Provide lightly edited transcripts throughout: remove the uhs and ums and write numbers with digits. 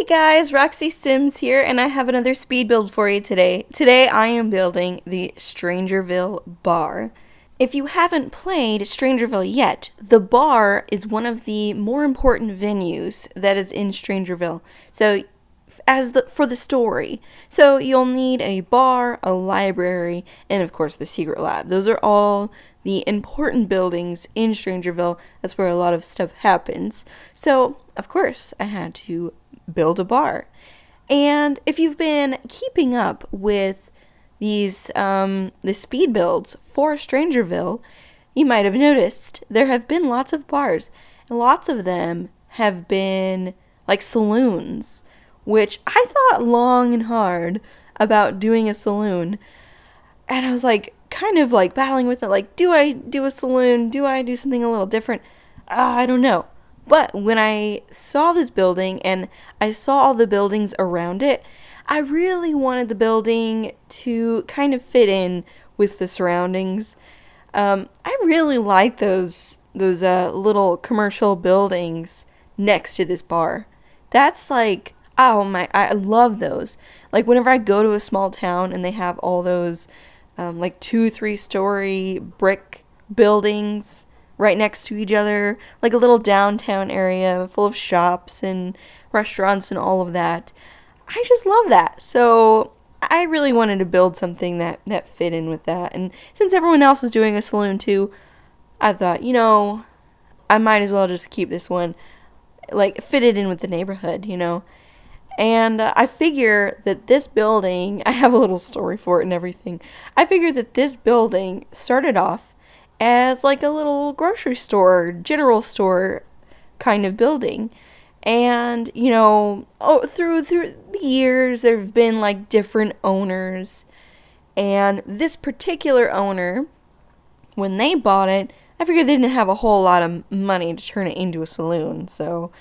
guys, Roxy Sims here, and I have another speed build for you today. Today I am building the StrangerVille Bar. If you haven't played StrangerVille yet, the bar is one of the more important venues that is in StrangerVille. So, for the story. So you'll need a bar, a library, and of course the secret lab. Those are all the important buildings in StrangerVille. That's where a lot of stuff happens. So, of course, I had to build a bar. And if you've been keeping up with these the speed builds for StrangerVille, you might have noticed there have been lots of bars. And lots of them have been like saloons, which I thought long and hard about doing a saloon. And I was like, kind of like battling with it, like, do I do a saloon? Do I do something a little different? I don't know. But when I saw this building and I saw all the buildings around it, I really wanted the building to kind of fit in with the surroundings. I really like those little commercial buildings next to this bar. That's like, oh my, I love those. Like whenever I go to a small town and they have all those like 2-3 story brick buildings right next to each other, like a little downtown area full of shops and restaurants and all of that. I just love that. So I really wanted to build something that fit in with that. And since everyone else is doing a saloon too, I thought, I might as well just keep this one, like, fit it in with the neighborhood, And I figure that this building, I have a little story for it and everything. I figured that this building started off as like a little grocery store, general store kind of building. And, through the years, there have been like different owners. And this particular owner, when they bought it, I figured they didn't have a whole lot of money to turn it into a saloon. So,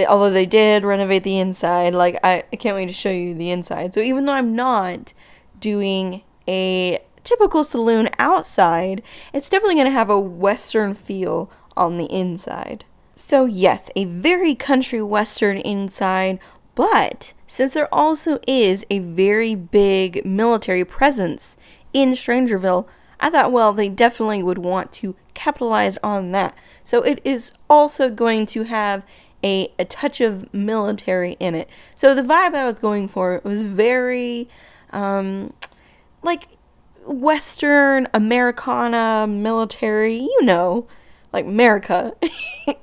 although they did renovate the inside, like I can't wait to show you the inside. So even though I'm not doing a typical saloon outside, it's definitely going to have a Western feel on the inside. So yes, a very country Western inside, but since there also is a very big military presence in StrangerVille, I thought, well, they definitely would want to capitalize on that. So it is also going to have a touch of military in it. So the vibe I was going for was very, like, Western, Americana, military, like America.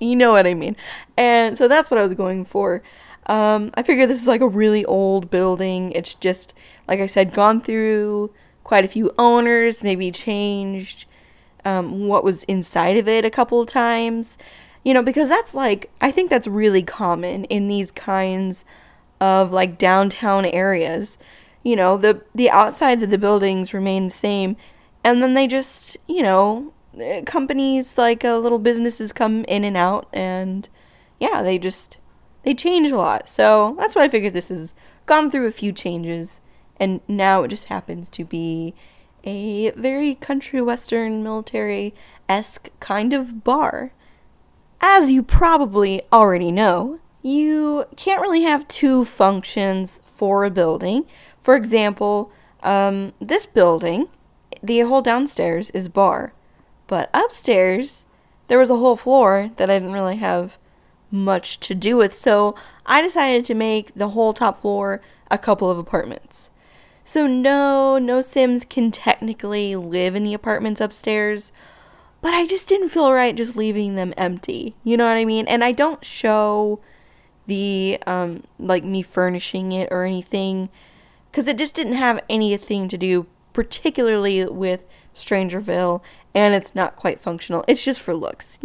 You know what I mean. And so that's what I was going for. I figured this is like a really old building. It's just, like I said, gone through quite a few owners, maybe changed what was inside of it a couple of times. Because that's like, I think that's really common in these kinds of like downtown areas. The outsides of the buildings remain the same, and then they just, companies like little businesses come in and out, and yeah, they change a lot. So that's what I figured. This has gone through a few changes, and now it just happens to be a very country western military-esque kind of bar. As you probably already know, you can't really have two functions for a building. For example, this building, the whole downstairs is bar, but upstairs there was a whole floor that I didn't really have much to do with, so I decided to make the whole top floor a couple of apartments. So no Sims can technically live in the apartments upstairs, but I just didn't feel right just leaving them empty. You know what I mean? And I don't show the, like me furnishing it or anything, because it just didn't have anything to do particularly with StrangerVille, and it's not quite functional. It's just for looks,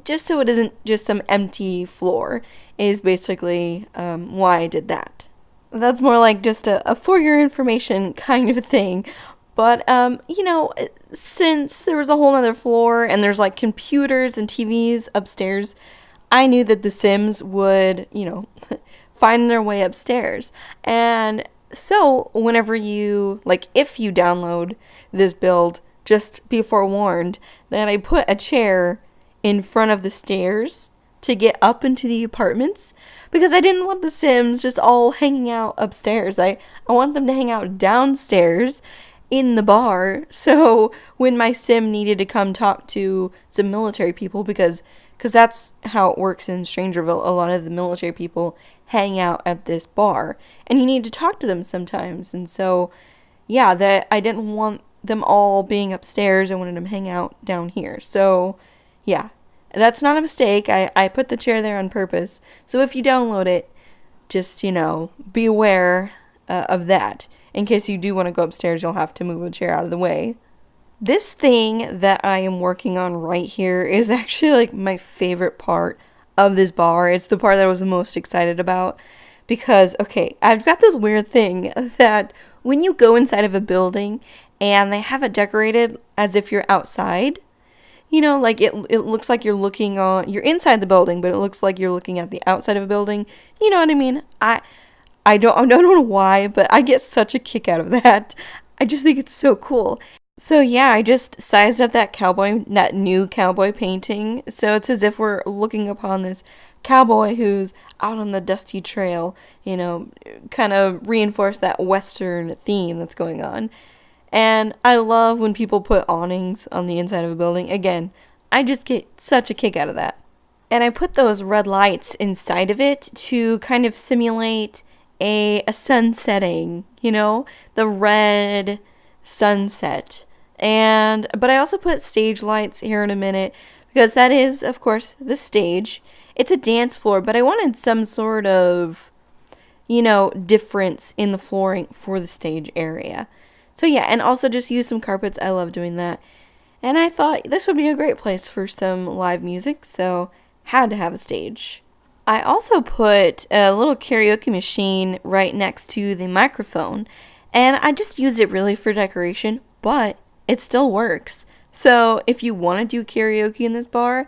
just so it isn't just some empty floor is basically why I did that. That's more like just a for your information kind of thing. But, since there was a whole other floor and there's like computers and TVs upstairs, I knew that the Sims would, find their way upstairs. And so whenever if you download this build, just be forewarned that I put a chair in front of the stairs to get up into the apartments because I didn't want the Sims just all hanging out upstairs. I want them to hang out downstairs in the bar. So when my Sim needed to come talk to some military people, because that's how it works in Strangerville, a lot of the military people hang out at this bar and you need to talk to them sometimes. And so yeah, that I didn't want them all being upstairs. I wanted them to hang out down here. So yeah, that's not a mistake. I put the chair there on purpose. So if you download it, just, be aware of that. In case you do want to go upstairs, you'll have to move a chair out of the way. This thing that I am working on right here is actually like my favorite part of this bar. It's the part that I was the most excited about because, okay, I've got this weird thing that when you go inside of a building and they have it decorated as if you're outside, like it looks like you're inside the building, but it looks like you're looking at the outside of a building. You know what I mean? I don't know why, but I get such a kick out of that. I just think it's so cool. So yeah, I just sized up that new cowboy painting. So it's as if we're looking upon this cowboy who's out on the dusty trail, kind of reinforce that Western theme that's going on. And I love when people put awnings on the inside of a building. Again, I just get such a kick out of that. And I put those red lights inside of it to kind of simulate a sun setting, the red sunset. But I also put stage lights here in a minute because that is, of course, the stage. It's a dance floor, but I wanted some sort of, difference in the flooring for the stage area. So yeah, and also just use some carpets. I love doing that. And I thought this would be a great place for some live music, so had to have a stage. I also put a little karaoke machine right next to the microphone, and I just used it really for decoration, but it still works. So if you want to do karaoke in this bar,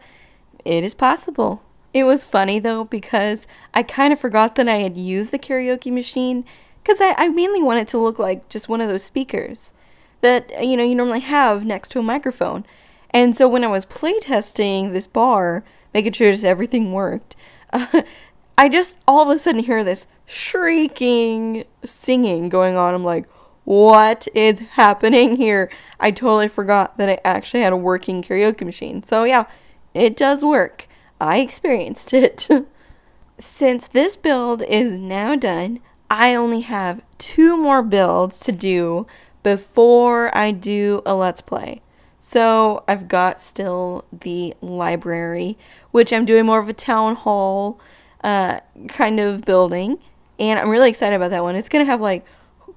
it is possible. It was funny though because I kind of forgot that I had used the karaoke machine because I mainly want it to look like just one of those speakers that, you normally have next to a microphone. And so when I was playtesting this bar, making sure just everything worked, I just all of a sudden hear this shrieking singing going on. I'm like, what is happening here? I totally forgot that I actually had a working karaoke machine. So yeah, it does work. I experienced it. Since this build is now done, I only have 2 more builds to do before I do a Let's Play. So I've got still the library, which I'm doing more of a town hall kind of building. And I'm really excited about that one. It's going to have like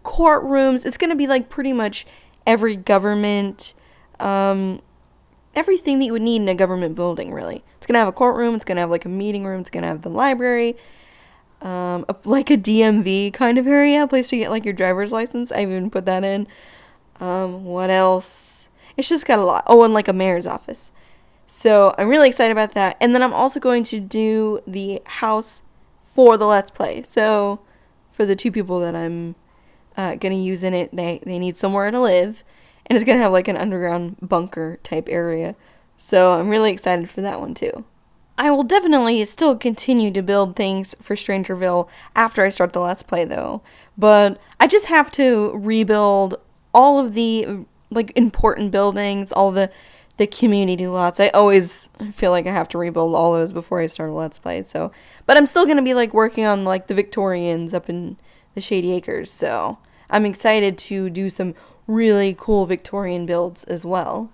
courtrooms. It's going to be like pretty much every government, everything that you would need in a government building, really. It's going to have a courtroom. It's going to have like a meeting room. It's going to have the library. Like a DMV kind of area, a place to get like your driver's license. I even put that in. What else? It's just got a lot. Oh, and like a mayor's office. So I'm really excited about that. And then I'm also going to do the house for the Let's Play. So for the 2 people that I'm going to use in it, they need somewhere to live. And it's going to have like an underground bunker type area. So I'm really excited for that one too. I will definitely still continue to build things for Strangerville after I start the Let's Play though. But I just have to rebuild all of the like important buildings, all the community lots. I always feel like I have to rebuild all those before I start a Let's Play. So, but I'm still going to be like working on like the Victorians up in the Shady Acres. So I'm excited to do some really cool Victorian builds as well.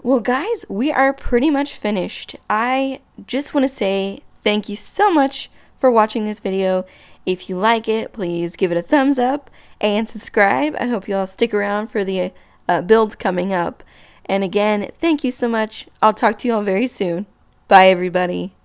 Well, guys, we are pretty much finished. I just want to say thank you so much for watching this video. If you like it, please give it a thumbs up and subscribe. I hope you all stick around for the builds coming up. And again, thank you so much. I'll talk to you all very soon. Bye, everybody.